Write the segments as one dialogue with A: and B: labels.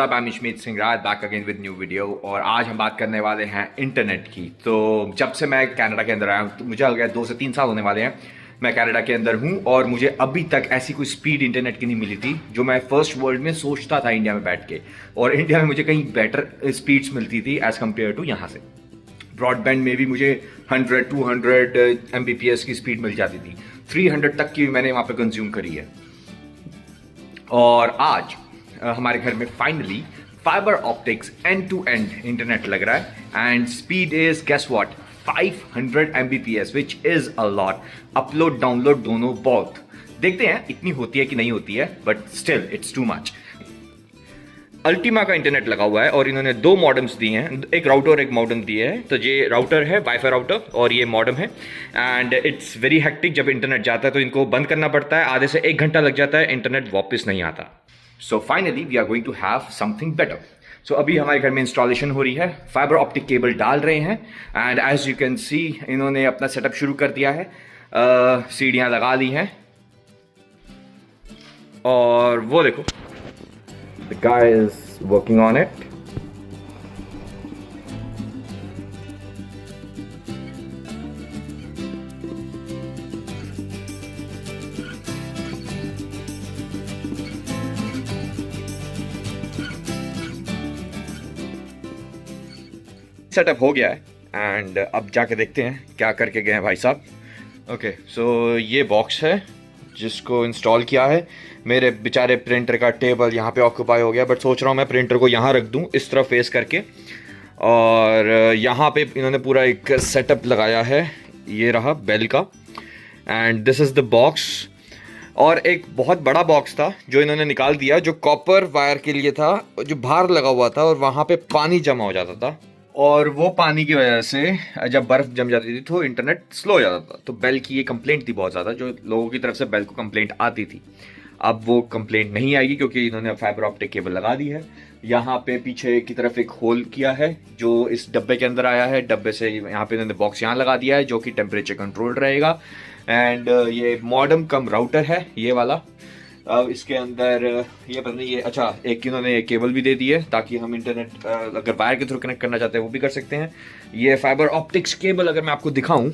A: WhatsApp, I am Ishmeet Singh Raj, back again with new video. और आज हम बात करने वाले हैं इंटरनेट की। तो जब से मैं कनाडा के अंदर आया हूँ तो मुझे हो गया 2 से 3 साल होने वाले हैं मैं कनाडा के अंदर हूँ, और मुझे अभी तक ऐसी कोई स्पीड इंटरनेट की नहीं मिली थी जो मैं फर्स्ट वर्ल्ड में सोचता था इंडिया में बैठ के। और इंडिया में मुझे कहीं बेटर स्पीड्स मिलती थी एज़ कम्पेयर टू यहाँ से। ब्रॉडबैंड में भी मुझे 100-200 Mbps की स्पीड मिल जाती थी, 300 तक की मैंने वहाँ पे कंज्यूम करी है। और आज हमारे घर में finally fibre optics end to end internet लग रहा है, and speed is guess what 500 Mbps, which is a lot. Upload download दोनों बहुत, देखते हैं इतनी होती है कि नहीं होती है, but still it's too much. Ultima का इंटरनेट लगा हुआ है और इन्होंने 2 मॉडम्स दिए हैं, एक राउटर और एक मॉडम दिए हैं। तो ये राउटर है वाईफाई राउटर और ये मॉडम है, एंड इट्स वेरी हेक्टिक। जब इंटरनेट जाता है तो इनको बंद करना पड़ता है, आधे से 1 घंटा लग जाता है, इंटरनेट वापस नहीं आता। So finally we are going to have something better. So अभी हमारे घर में इंस्टॉलेशन हो रही है, फाइबर ऑप्टिक केबल डाल रहे हैं, and as you can see इन्होंने अपना सेटअप शुरू कर दिया है। सीढ़ियाँ लगा ली हैं और वो देखो the guy is working on it. Setup हो गया है, एंड अब जाके देखते हैं क्या करके गए हैं भाई साहब। ओके, सो ये बॉक्स है जिसको इंस्टॉल किया है। मेरे बेचारे प्रिंटर का टेबल यहाँ पे ऑक्यूपाई हो गया, बट सोच रहा हूँ मैं प्रिंटर को यहाँ रख दूँ इस तरफ फेस करके, और यहाँ पे इन्होंने पूरा एक सेटअप लगाया है। ये रहा बेल का, and this is the box. और एक बहुत बड़ा बॉक्स था जो इन्होंने निकाल दिया, जो कॉपर वायर के लिए था, जो बाहर लगा हुआ था, और वहाँ पे पानी जमा हो जाता था, और वो पानी की वजह से जब बर्फ़ जम जाती थी तो इंटरनेट स्लो हो जाता था। तो बेल की ये कंप्लेंट थी बहुत ज़्यादा, जो लोगों की तरफ से बेल को कंप्लेंट आती थी। अब वो कंप्लेंट नहीं आएगी क्योंकि इन्होंने फाइबर ऑप्टिक केबल लगा दी है। यहाँ पे पीछे की तरफ एक होल किया है जो इस डब्बे के अंदर आया है। डब्बे से यहाँ पे इन्होंने बॉक्स यहाँ लगा दिया है जो कि टेम्परेचर कंट्रोल रहेगा। एंड ये मॉडम कम राउटर है ये वाला। अब इसके अंदर ये पता नहीं, ये अच्छा एक इन्होंने केबल भी दे दी है ताकि हम इंटरनेट अगर वायर के थ्रू कनेक्ट करना चाहते हैं वो भी कर सकते हैं। ये फाइबर ऑप्टिक्स केबल अगर मैं आपको दिखाऊं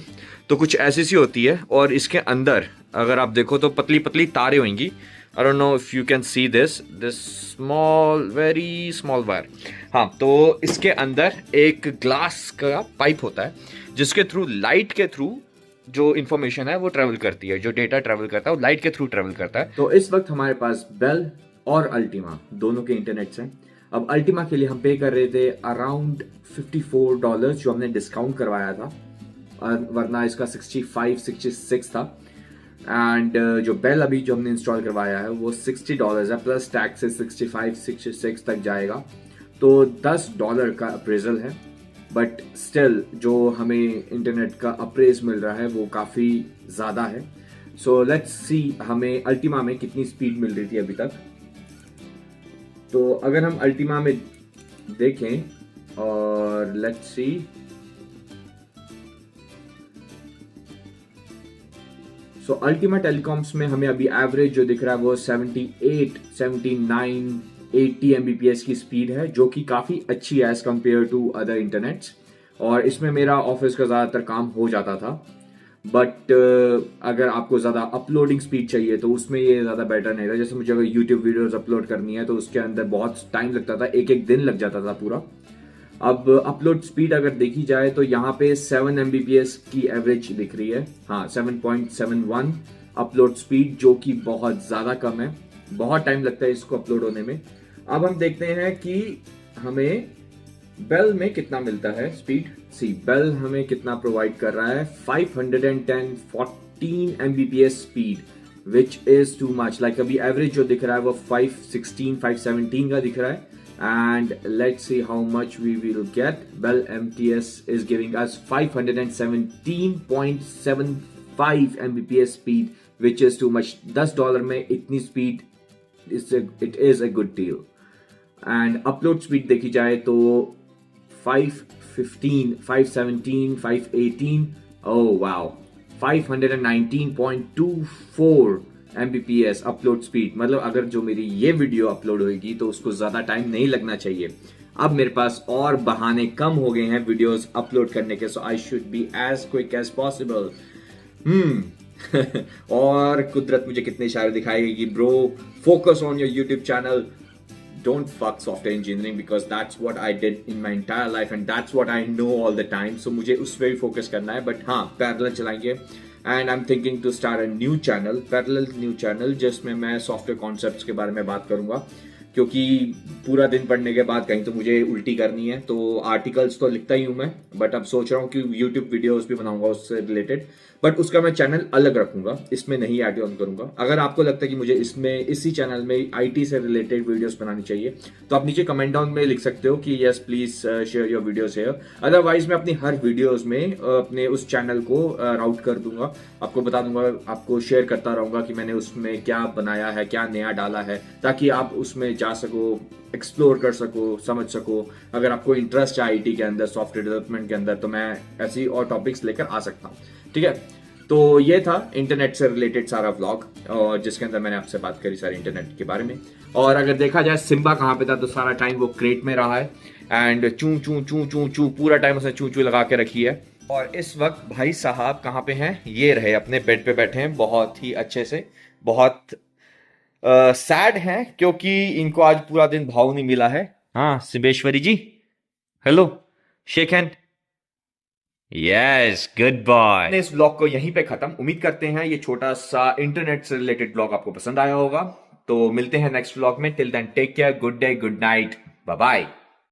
A: तो कुछ ऐसी सी होती है, और इसके अंदर अगर आप देखो तो पतली पतली तारें होंगी। I don't know if you can see this small, very small wire. हाँ, तो इसके अंदर एक ग्लास का पाइप होता है जिसके थ्रू लाइट के थ्रू जो इन्फॉर्मेशन है वो ट्रेवल करती है, जो डेटा ट्रेवल करता है वो लाइट के थ्रू ट्रेवल करता है। तो इस वक्त हमारे पास बेल और अल्टीमा दोनों के इंटरनेट्स हैं। अब अल्टीमा के लिए हम पे कर रहे थे अराउंड $54 जो हमने डिस्काउंट करवाया था, और वरना इसका 65-66 था। एंड जो बेल अभी जो हमने इंस्टॉल करवाया है वो $60 है, प्लस टैक्स से 65-66 तक जाएगा। तो $10 का अप्रेजल है, बट स्टिल जो हमें इंटरनेट का अप्रेज मिल रहा है वो काफ़ी ज़्यादा है। सो लेट्स सी हमें अल्टीमा में कितनी स्पीड मिल रही थी अभी तक। तो अगर हम अल्टीमा में देखें और let's see, so Ultima telecoms में हमें अभी एवरेज जो दिख रहा है वो 78, 79, 80 Mbps की स्पीड है, जो कि काफ़ी अच्छी है as compare to other internets. और इसमें मेरा ऑफिस का ज़्यादातर काम हो जाता था, बट अगर आपको ज़्यादा अपलोडिंग स्पीड चाहिए तो उसमें ये ज़्यादा बेटर नहीं था। जैसे मुझे अगर यूट्यूब वीडियोस अपलोड करनी है तो उसके अंदर बहुत टाइम लगता था, एक दिन लग जाता था पूरा। अब अपलोड स्पीड अगर देखी जाए तो यहाँ पे 7 Mbps की एवरेज दिख रही है। हाँ, 7.71 अपलोड स्पीड, जो कि बहुत ज़्यादा कम है, बहुत टाइम लगता है इसको अपलोड होने में। अब हम देखते हैं कि हमें बेल में कितना मिलता है स्पीड। सी बेल हमें कितना प्रोवाइड कर रहा है, 514 Mbps speed, which is too much. Like अभी एवरेज जो दिख रहा है वो 516, 517 का दिख रहा है। And let's see how much we will get. Bell MTS is giving us 517.75 Mbps speed, which is too much. $10 में इतनी speed it is a good deal. And upload speed देखी जाए तो 515, 517, 518. Oh wow, 519.24 Mbps upload speed, मतलब अगर जो मेरी ये वीडियो अपलोड होगी तो उसको ज़्यादा टाइम नहीं लगना चाहिए। अब मेरे पास और बहाने कम हो गए हैं वीडियोस अपलोड करने के, so I should be as quick as possible. और कुदरत मुझे कितने इशारे दिखाएगी कि bro focus on your YouTube channel, don't fuck software engineering because that's what I did in my entire life and that's what I know all the time. So मुझे उस पर भी फोकस करना है, बट हाँ पैरेलल चलाएंगे। And I am thinking to start a new channel, parallel new channel, जिसमें मैं सॉफ्टवेयर कॉन्सेप्ट्स के बारे में बात करूंगा, क्योंकि पूरा दिन पढ़ने के बाद कहीं तो मुझे उल्टी करनी है। तो आर्टिकल्स तो लिखता ही हूँ मैं, बट अब सोच रहा हूँ कि यूट्यूब वीडियोस भी बनाऊंगा उससे रिलेटेड, बट उसका मैं चैनल अलग रखूंगा, इसमें नहीं ऐड ऑन करूंगा। अगर आपको लगता है कि मुझे इसमें इसी चैनल में आईटी से रिलेटेड वीडियोस बनानी चाहिए तो आप नीचे कमेंट डाउन में लिख सकते हो कि yes please share your videos here. Otherwise मैं अपनी हर वीडियोस में अपने उस चैनल को राउट कर दूंगा, आपको बता दूंगा, आपको शेयर करता रहूंगा कि मैंने उसमें क्या बनाया है, क्या नया डाला है, ताकि आप उसमें जा सको, एक्सप्लोर कर सको, समझ सको। अगर आपको इंटरेस्ट है आईटी के अंदर, सॉफ्टवेयर डेवलपमेंट के अंदर, तो मैं ऐसी और टॉपिक्स लेकर आ सकता हूँ। ठीक है, तो ये था इंटरनेट से रिलेटेड सारा व्लॉग, और जिसके अंदर मैंने आपसे बात करी सारी इंटरनेट के बारे में। और अगर देखा जाए सिम्बा कहाँ पे था, तो सारा टाइम वो क्रेट में रहा है एंड चू चू चू चू चू पूरा टाइम उसने चू चू लगा के रखी है। और इस वक्त भाई साहब कहाँ पे हैं, ये रहे अपने बेड पे बैठे हैं, बहुत ही अच्छे से, बहुत सैड हैं क्योंकि इनको आज पूरा दिन भाव नहीं मिला है। हाँ Sibeshwari ji, hello, shake hand. Yes, good boy. इस ब्लॉग को यहीं पे खत्म, उम्मीद करते हैं ये छोटा सा इंटरनेट से रिलेटेड ब्लॉग आपको पसंद आया होगा। तो मिलते हैं नेक्स्ट ब्लॉग में, till then take care, good day, good night, bye bye.